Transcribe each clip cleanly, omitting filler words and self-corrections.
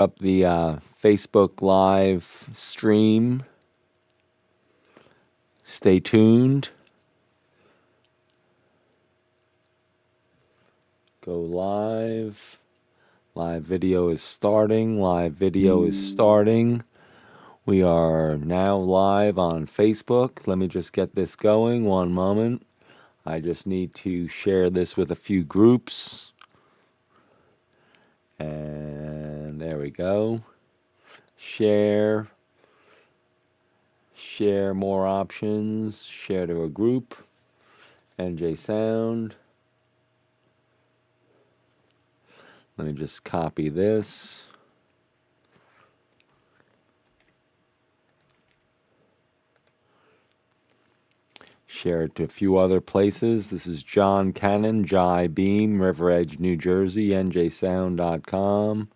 Up the Facebook live stream. Stay tuned. Go live. Live video is starting. Live video is starting. We are now live on Facebook. Let me just get this going. One moment. I just need to share this with a few groups. And there we go. Share. Share more options. Share to a group. NJ Sound. Let me just copy this. Share it to a few other places. This is John Cannon, Jai Beam, River Edge, New Jersey, njsound.com,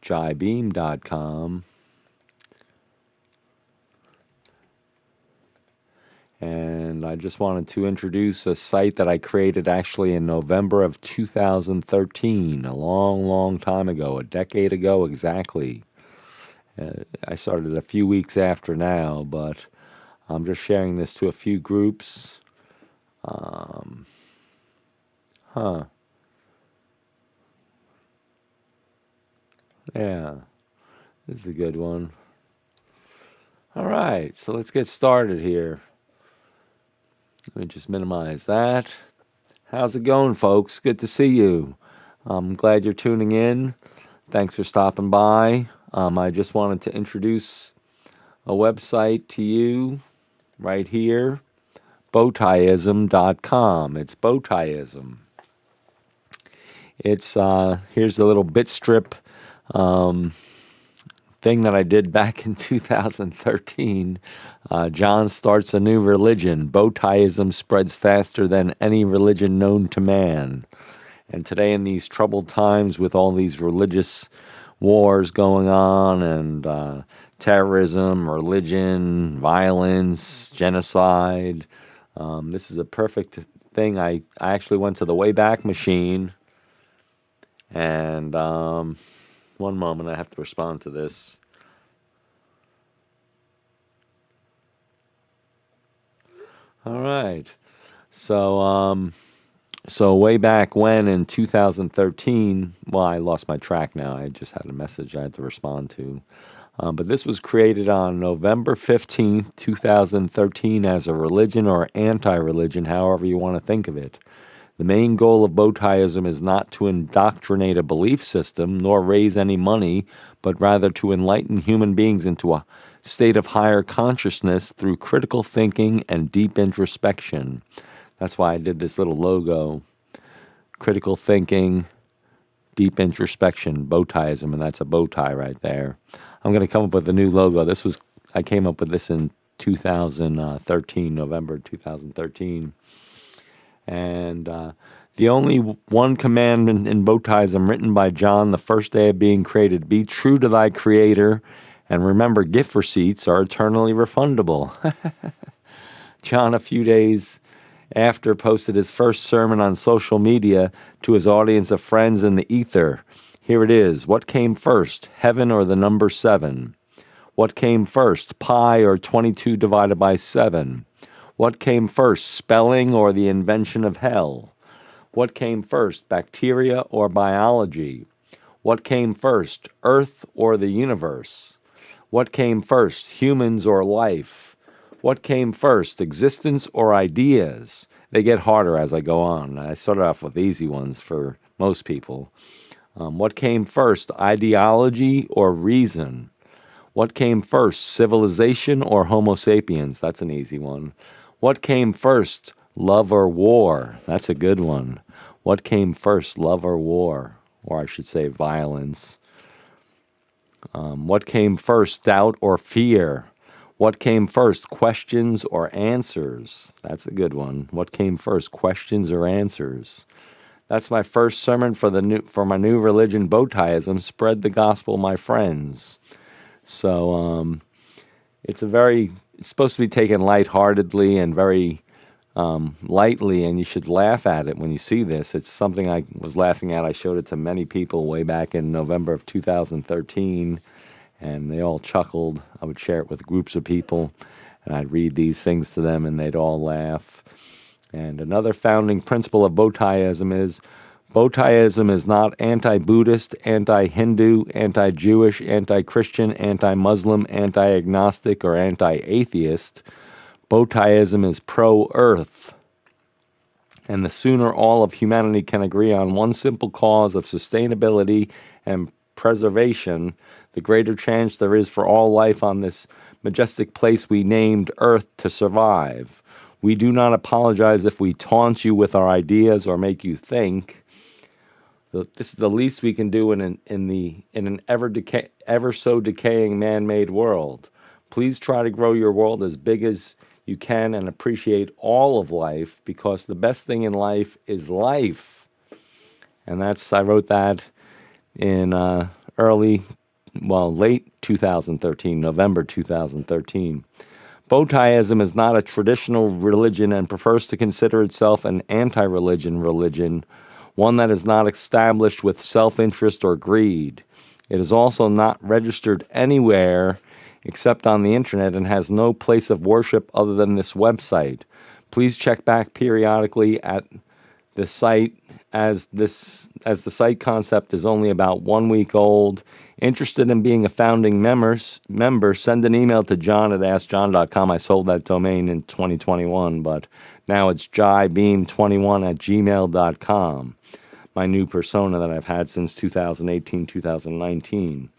jaibeam.com. And I just wanted to introduce a site that I created actually in November of 2013, a long, long time ago, a decade ago exactly. I started a few weeks after now, but I'm just sharing this to a few groups. Yeah, this is a good one. All right, so let's get started here. Let me just minimize that. How's it going, folks? Good to see you. I'm glad you're tuning in. Thanks for stopping by. I just wanted to introduce a website to you right here, bowtieism.com. It's bowtieism. It's here's a little bit strip thing that I did back in 2013. John starts a new religion. Bowtieism spreads faster than any religion known to man. And today, in these troubled times with all these religious wars going on and terrorism, religion, violence, genocide, this is a perfect thing. I actually went to the Wayback Machine, and one moment, I have to respond to this. All right. So way back when in 2013, well, I lost my track now. I just had a message I had to respond to. But this was created on November 15th, 2013 as a religion or anti-religion, however you want to think of it. The main goal of bowtieism is not to indoctrinate a belief system nor raise any money, but rather to enlighten human beings into a state of higher consciousness through critical thinking and deep introspection. That's why I did this little logo. Critical thinking, deep introspection, bowtieism, and that's a bow tie right there. I'm going to come up with a new logo. I came up with this in 2013, November 2013. And the only one commandment in bowtieism written by John the first day of being created, be true to thy creator, and remember gift receipts are eternally refundable. John, a few days after, posted his first sermon on social media to his audience of friends in the ether. Here it is. What came first, heaven or the number 7? What came first, pi or 22 divided by 7? What came first, spelling or the invention of hell? What came first, bacteria or biology? What came first, Earth or the universe? What came first, humans or life? What came first, existence or ideas? They get harder as I go on. I started off with easy ones for most people. What came first, ideology or reason? What came first, civilization or Homo sapiens? That's an easy one. What came first, love or war? That's a good one. What came first, love or war? Or I should say violence. What came first, doubt or fear? What came first, questions or answers? That's a good one. What came first, questions or answers? That's my first sermon for my new religion, bowtieism. Spread the gospel, my friends. So it's supposed to be taken lightheartedly and very lightly, and you should laugh at it when you see this. It's something I was laughing at. I showed it to many people way back in November of 2013, and they all chuckled. I would share it with groups of people, and I'd read these things to them, and they'd all laugh. And another founding principle of bowtieism is not anti-Buddhist, anti-Hindu, anti-Jewish, anti-Christian, anti-Muslim, anti-agnostic, or anti-atheist. Bowtieism is pro-earth. And the sooner all of humanity can agree on one simple cause of sustainability and preservation, the greater chance there is for all life on this majestic place we named Earth to survive. We do not apologize if we taunt you with our ideas or make you think. This is the least we can do in an ever so decaying man-made world. Please try to grow your world as big as you can and appreciate all of life, because the best thing in life is life. And I wrote that in late 2013, November 2013. Bowtieism is not a traditional religion and prefers to consider itself an anti-religion religion, one that is not established with self-interest or greed. It is also not registered anywhere except on the internet and has no place of worship other than this website. Please check back periodically at the site as the site concept is only about 1 week old. Interested in being a founding member, send an email to john@askjohn.com. I sold that domain in 2021, but now it's jaibeam21@gmail.com. My new persona that I've had since 2018, 2019.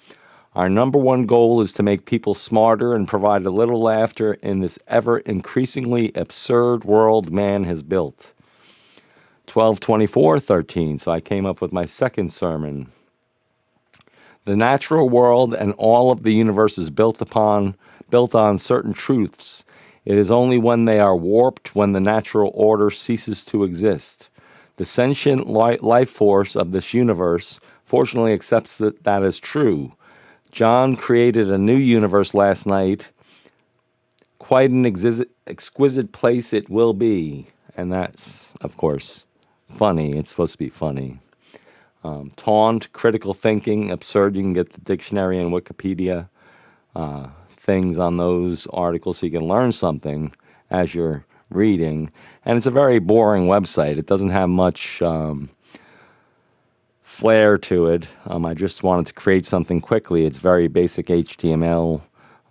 Our number one goal is to make people smarter and provide a little laughter in this ever increasingly absurd world man has built. 12/24/13, so I came up with my second sermon. The natural world and all of the universe is built on certain truths. It is only when they are warped when the natural order ceases to exist. The sentient life force of this universe fortunately accepts that as true. John created a new universe last night. Quite an exquisite place it will be. And that's, of course, funny. It's supposed to be funny. Taunt, critical thinking, absurd. You can get the dictionary and Wikipedia things on those articles so you can learn something as you're reading. And it's a very boring website. It doesn't have much flair to it. I just wanted to create something quickly. It's very basic HTML,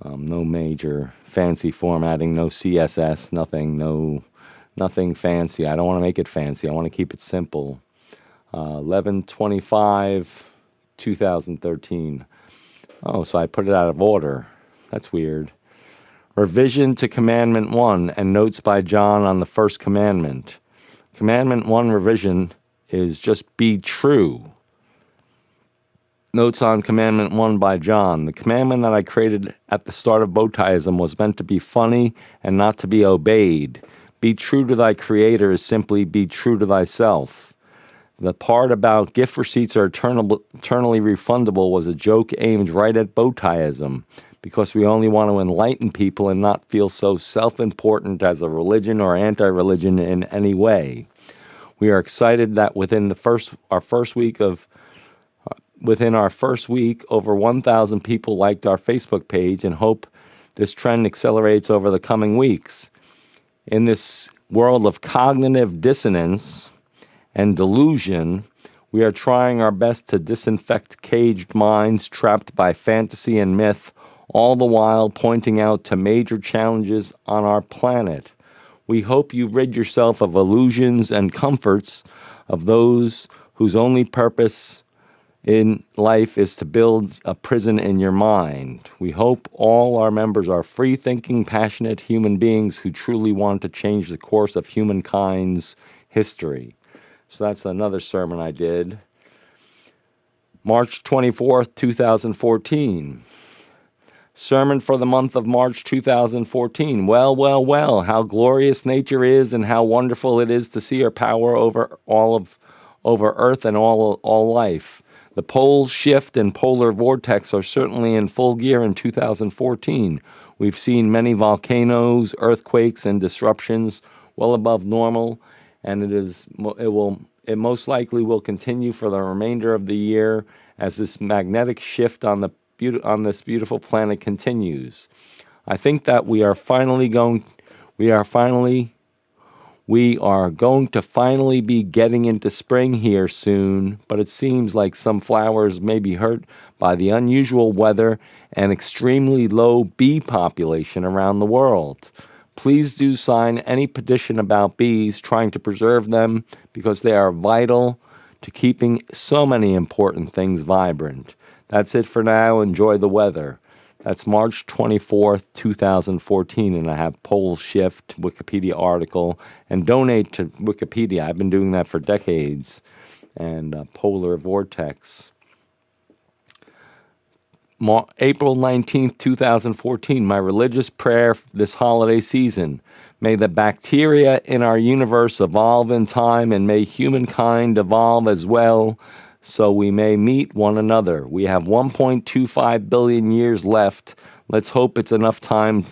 no major fancy formatting, no CSS, nothing fancy. I don't want to make it fancy. I want to keep it simple. 11/25/2013. Oh, so I put it out of order. That's weird. Revision to Commandment 1 and notes by John on the first commandment. Commandment 1 revision is just be true. Notes on Commandment 1 by John. The commandment that I created at the start of bowtieism was meant to be funny and not to be obeyed. Be true to thy Creator is simply be true to thyself. The part about gift receipts are eternally refundable was a joke aimed right at bowtieism, because we only want to enlighten people and not feel so self-important as a religion or anti-religion in any way. We are excited that within our first week, over 1,000 people liked our Facebook page and hope this trend accelerates over the coming weeks. In this world of cognitive dissonance and delusion, we are trying our best to disinfect caged minds trapped by fantasy and myth, all the while pointing out to major challenges on our planet. We hope you rid yourself of illusions and comforts of those whose only purpose in life is to build a prison in your mind. We hope all our members are free-thinking, passionate human beings who truly want to change the course of humankind's history. So that's another sermon I did. March 24th, 2014. Sermon for the month of March 2014. Well, how glorious nature is and how wonderful it is to see her power over Earth and all life. The poles shift and polar vortex are certainly in full gear in 2014. We've seen many volcanoes, earthquakes, and disruptions well above normal, and it most likely will continue for the remainder of the year as this magnetic shift on this beautiful planet continues. I think that we are finally we are going to finally be getting into spring here soon, but it seems like some flowers may be hurt by the unusual weather and extremely low bee population around the world. Please do sign any petition about bees, trying to preserve them because they are vital to keeping so many important things vibrant. That's it for now. Enjoy the weather. That's March 24th, 2014, and I have Pole Shift Wikipedia article, and donate to Wikipedia. I've been doing that for decades, and Polar Vortex. April 19th, 2014, my religious prayer this holiday season. May the bacteria in our universe evolve in time, and may humankind evolve as well, so we may meet one another. We have 1.25 billion years left. Let's hope it's enough time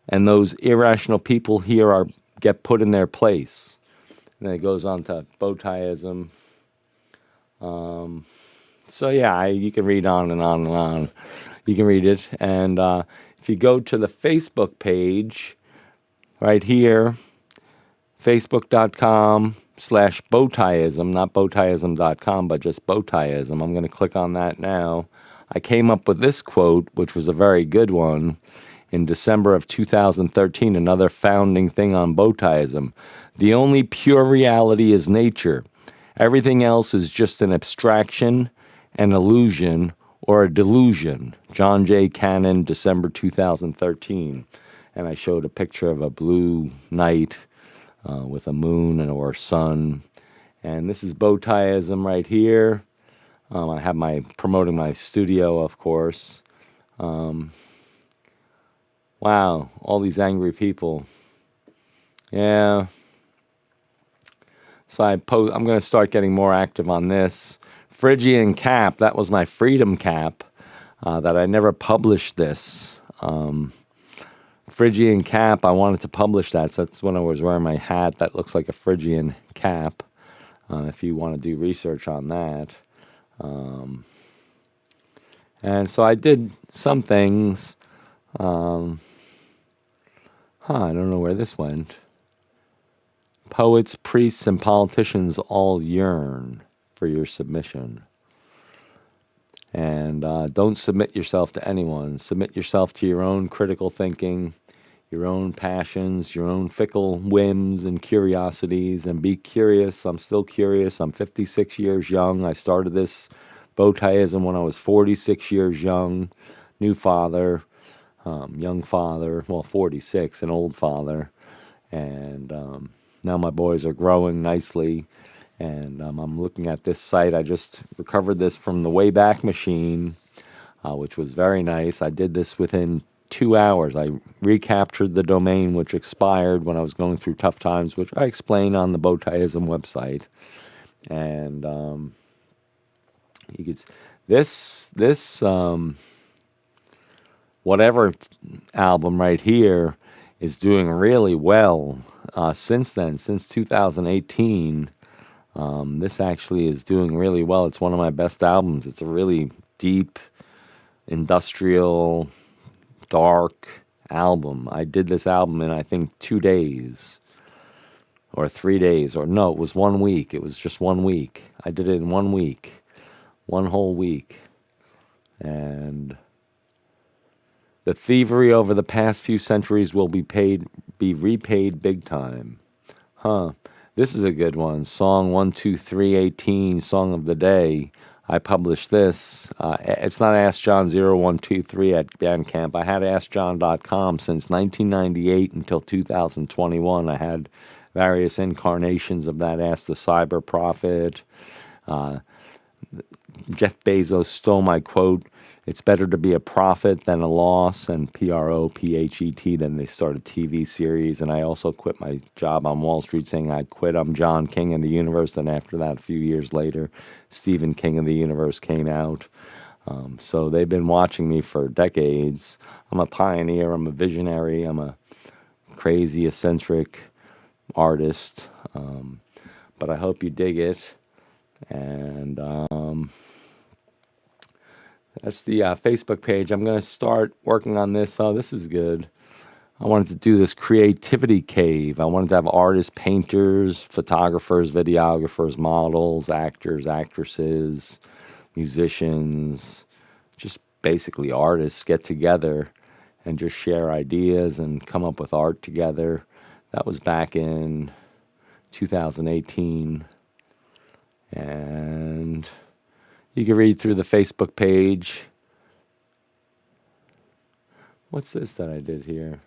and those irrational people here get put in their place. And then it goes on to bowtieism. So yeah, you can read on and on and on. You can read it. And if you go to the Facebook page right here, facebook.com/bowtieism, not bowtieism.com, but just bowtieism. I'm going to click on that now. I came up with this quote, which was a very good one, in December of 2013, another founding thing on bowtieism. The only pure reality is nature. Everything else is just an abstraction, an illusion, or a delusion. John J. Cannon, December 2013. And I showed a picture of a blue night with a moon or sun. And this is bowtieism right here. I have promoting my studio, of course. Wow, all these angry people. Yeah. So I'm going to start getting more active on this. Phrygian cap, that was my freedom cap, that I never published this. Phrygian cap, I wanted to publish that. So that's when I was wearing my hat. That looks like a Phrygian cap, if you want to do research on that. And so I did some things. I don't know where this went. Poets, priests, and politicians all yearn for your submission. And don't submit yourself to anyone. Submit yourself to your own critical thinking, your own passions, your own fickle whims and curiosities, and be curious. I'm still curious. I'm 56 years young. I started this bowtieism when I was 46 years young. New father, young father, 46, an old father. And now my boys are growing nicely. And I'm looking at this site. I just recovered this from the Wayback Machine, which was very nice. I did this within 2 hours. I recaptured the domain, which expired when I was going through tough times, which I explain on the bowtieism website. And you could this whatever album right here is doing really well since then, since 2018. This actually is doing really well. It's one of my best albums. It's a really deep, industrial, dark album. I did this album in, I think, 2 days or 3 days, or no, it was 1 week. It was just 1 week. I did it in 1 week, one whole week. And the thievery over the past few centuries will be repaid big time. This is a good one. Song 12318, Song of the Day. I published this. It's not AskJohn0123 at Bandcamp. I had AskJohn.com since 1998 until 2021. I had various incarnations of that. Ask the Cyber Prophet. Jeff Bezos stole my quote. It's better to be a prophet than a loss, and PROPHET. Then they started a TV series, and I also quit my job on Wall Street saying I quit. I'm John King of the Universe. Then after that, a few years later, Stephen King of the Universe came out. So they've been watching me for decades. I'm a pioneer. I'm a visionary. I'm a crazy, eccentric, artist. But I hope you dig it. And that's the Facebook page. I'm going to start working on this. Oh, this is good. I wanted to do this creativity cave. I wanted to have artists, painters, photographers, videographers, models, actors, actresses, musicians, just basically artists get together and just share ideas and come up with art together. That was back in 2018. And you can read through the Facebook page. What's this that I did here?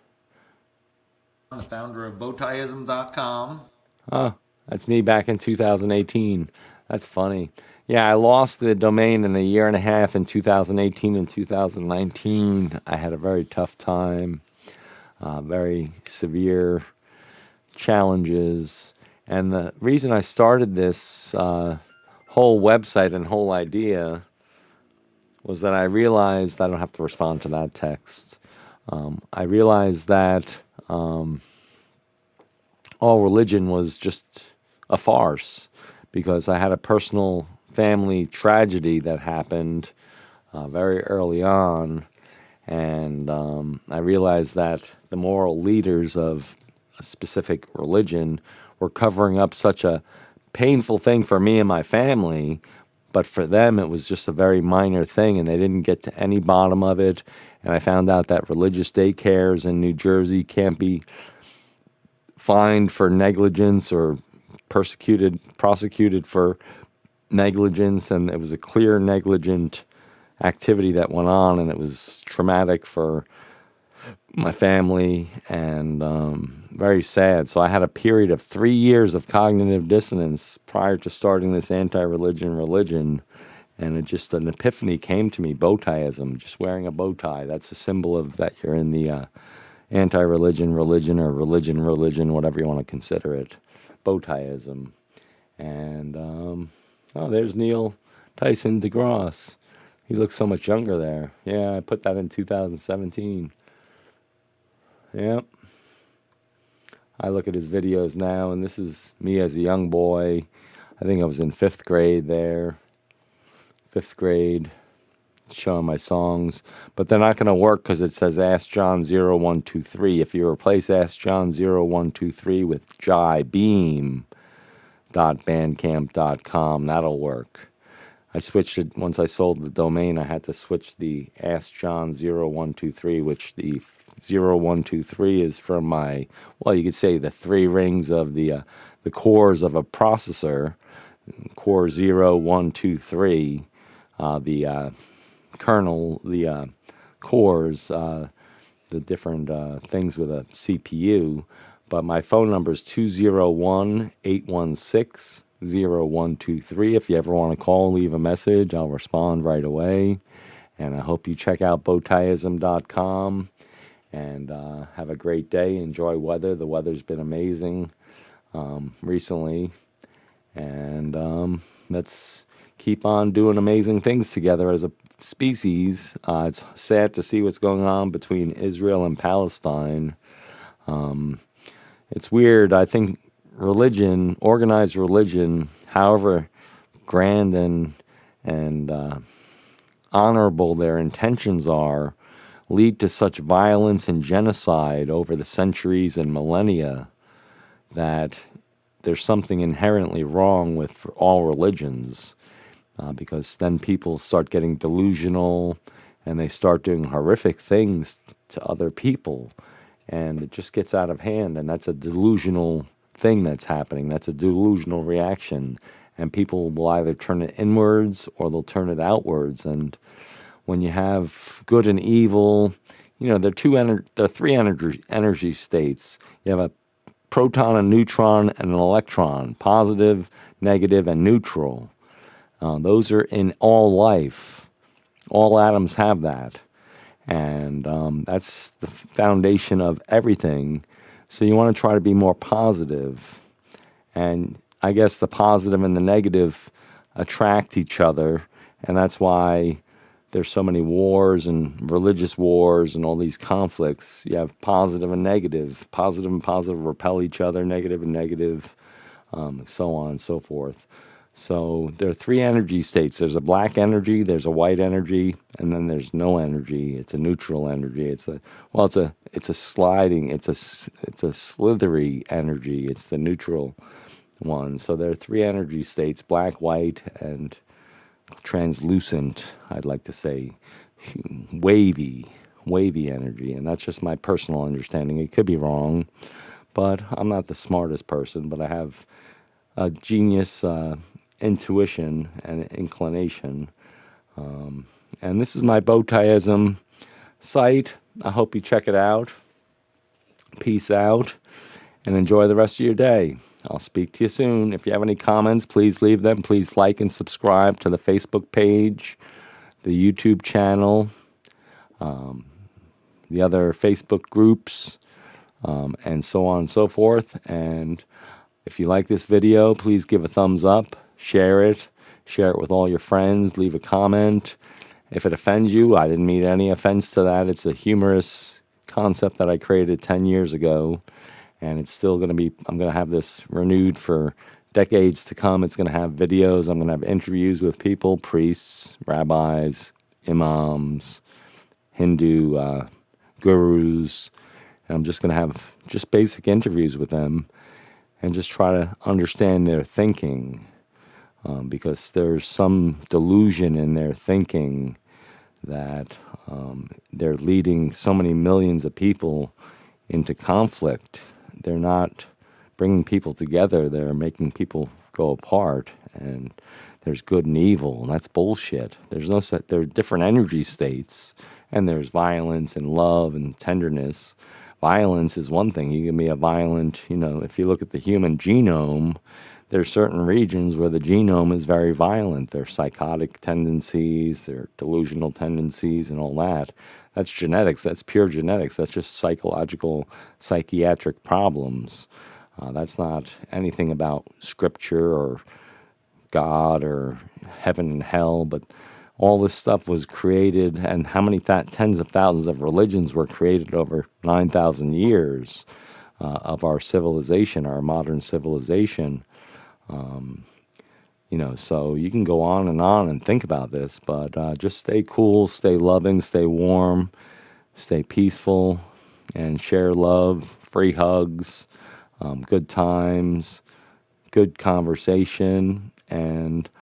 I'm the founder of bowtieism.com. Oh, that's me back in 2018. That's funny. Yeah, I lost the domain in a year and a half in 2018 and 2019. I had a very tough time, very severe challenges. And the reason I started this whole website and whole idea was that I realized, I don't have to respond to that text. I realized that all religion was just a farce, because I had a personal family tragedy that happened very early on, and I realized that the moral leaders of a specific religion were covering up such a painful thing for me and my family, but for them it was just a very minor thing, and they didn't get to any bottom of it. And I found out that religious daycares in New Jersey can't be fined for negligence or prosecuted for negligence, and it was a clear negligent activity that went on, and it was traumatic for my family and very sad. So I had a period of 3 years of cognitive dissonance prior to starting this anti-religion religion, and it just, an epiphany came to me. Bowtieism, just wearing a bow tie, that's a symbol of that you're in the anti-religion religion, or religion, whatever you want to consider it. Bowtieism. And oh, there's Neil Tyson DeGrasse. He looks so much younger there. Yeah, I put that in 2017. Yep. I look at his videos now, and this is me as a young boy. I think I was in 5th grade there. 5th grade, showing my songs. But they're not going to work because it says Ask John 0123. If you replace Ask John 0123 with jaibeam.bandcamp.com, that'll work. I switched it once I sold the domain. I had to switch the Ask John 0123, which the 0123 is from my, well, you could say the 3 rings of the cores of a processor. Core 0, 1, 2, 3. The kernel, the cores, the different things with a CPU. But my phone number is 201-816-0123. If you ever want to call, leave a message. I'll respond right away. And I hope you check out bowtieism.com. And have a great day. Enjoy weather. The weather's been amazing recently. And let's keep on doing amazing things together as a species. It's sad to see what's going on between Israel and Palestine. It's weird. I think religion, organized religion, however grand and honorable their intentions are, lead to such violence and genocide over the centuries and millennia that there's something inherently wrong with all religions, because then people start getting delusional and they start doing horrific things to other people, and it just gets out of hand. And that's a delusional thing that's happening. That's a delusional reaction, and people will either turn it inwards or they'll turn it outwards. And when you have good and evil, you know, there are 3 energy states. You have a proton, a neutron, and an electron, positive, negative, and neutral. Those are in all life. All atoms have that. And that's the foundation of everything. So you want to try to be more positive. And I guess the positive and the negative attract each other. And that's why there's so many wars and religious wars and all these conflicts. You have positive and negative. Positive and positive repel each other, negative and negative, so on and so forth. So there are three energy states. There's a black energy, there's a white energy, and then there's no energy. It's a neutral energy. It's a sliding. It's a slithery energy. It's the neutral one. So there are three energy states: black, white, and translucent. I'd like to say wavy energy, and that's just my personal understanding. It could be wrong, but I'm not the smartest person, but I have a genius intuition and inclination. And this is my bowtieism site. I hope you check it out. Peace out and enjoy the rest of your day. I'll speak to you soon. If you have any comments, please leave them. Please like and subscribe to the Facebook page, the YouTube channel, the other Facebook groups, and so on and so forth. And if you like this video, please give a thumbs up, share it with all your friends, leave a comment. If it offends you, I didn't mean any offense to that. It's a humorous concept that I created 10 years ago, and it's still going to be, I'm going to have this renewed for decades to come. It's going to have videos. I'm going to have interviews with people, priests, rabbis, imams, Hindu gurus. And I'm just going to have just basic interviews with them and just try to understand their thinking, because there's some delusion in their thinking that they're leading so many millions of people into conflict. They're not bringing people together. They're making people go apart, and there's good and evil, and that's bullshit. There are different energy states, and there's violence and love and tenderness. Violence is one thing. You can be a violent, if you look at the human genome, there's certain regions where the genome is very violent. There are psychotic tendencies, there are delusional tendencies, and all that. That's genetics. That's pure genetics. That's just psychological, psychiatric problems. That's not anything about scripture or God or heaven and hell, but all this stuff was created, and how many tens of thousands of religions were created over 9,000 years of our civilization, our modern civilization. So you can go on and think about this, but just stay cool, stay loving, stay warm, stay peaceful, and share love, free hugs, good times, good conversation, and